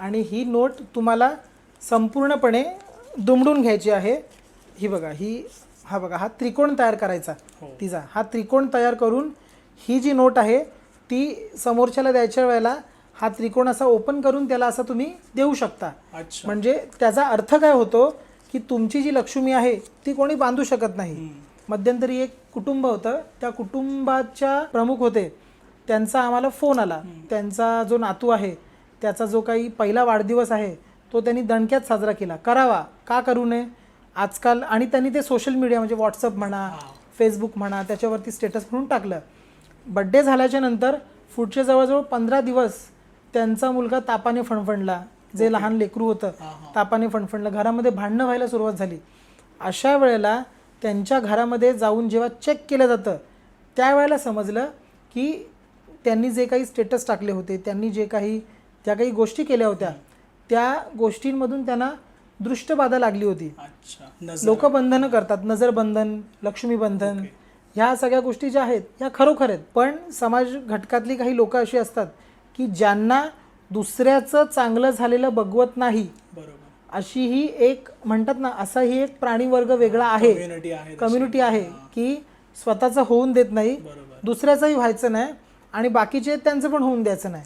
आणि ही नोट तुम्हाला संपूर्णपणे दुमडून घ्यायची आहे. ही बघा, हा बघा, हा त्रिकोण तयार करायचा तिचा. हा त्रिकोण तयार करून ही जी नोट आहे ती समोरच्याला द्यायच्या वेळेला हा त्रिकोण असा ओपन करून त्याला असं तुम्ही देऊ शकता. म्हणजे त्याचा अर्थ काय होतो की तुमची जी लक्ष्मी आहे ती कोणी बांधू शकत नाही. मध्यंतरी एक कुटुंब होतं, त्या कुटुंबाच्या प्रमुख होते, त्यांचा आम्हाला फोन आला. त्यांचा जो नातू आहे त्याचा जो काही पहिला वाढदिवस आहे तो त्यांनी दणक्यात साजरा केला. करावा, का करू नये आजकाल. आणि त्यांनी ते सोशल मीडिया म्हणजे व्हॉट्सअप म्हणा, फेसबुक म्हणा, त्याच्यावरती स्टेटस म्हणून टाकलं. बड्डे झाल्याच्या नंतर पुढचे जवळजवळ 15 दिवस त्यांचा मुलगा तापाने फणफणला. जे लहान लेकरू होतं तापाने फणफणलं. घरामध्ये भांडणं व्हायला सुरुवात झाली. अशा वेळेला त्यांच्या घरामध्ये जाऊन जेव्हा चेक केलं जातं त्यावेळेला समजलं की त्यांनी जे काही स्टेटस टाकले होते, त्यांनी ज्या काही गोष्टी केल्या होत्या त्या गोष्टींमधून त्यांना दृष्टबाधा लागली होती. लोक बंधनं करतात, नजरबंधन, लक्ष्मीबंधन, ह्या सगळ्या गोष्टी ज्या आहेत ह्या खरोखर आहेत. पण समाज घटकातली काही लोक अशी असतात की ज्यांना दुसऱ्याचं चांगलं झालेलं बघवत नाही. अशी ही एक म्हणतात ना, असा ही एक प्राणीवर्ग वेगळा आहे, कम्युनिटी आहे की स्वतःचं होऊन देत नाही, दुसऱ्याचंही व्हायचं नाही आणि बाकीचे त्यांचं पण होऊन द्यायचं नाही.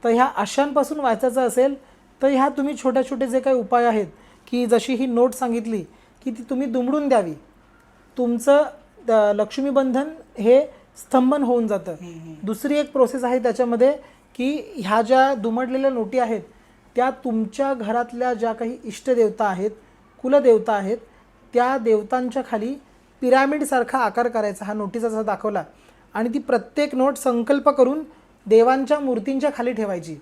तर ह्या अशांपासून वाचायचं असेल तर ह्या तुम्ही छोटे छोटे जे काही उपाय आहेत की जशी ही नोट सांगितली की ती तुम्ही दुमडून द्यावी, तुमचं लक्ष्मीबंधन हे स्तंभन होऊन जातं. दुसरी एक प्रोसेस आहे त्याच्यामध्ये की ह्या ज्या दुमडलेल्या नोटी आहेत त्या तुमच्या घरातल्या ज्या काही इष्टदेवता आहेत, कुलदेवता आहेत, त्या देवतांच्या खाली पिरामिडसारखा आकार करायचा. हा नोटीचा जसा दाखवला आणि ती प्रत्येक नोट संकल्प करून देवांच्या मूर्तींच्या खाली ठेवायची.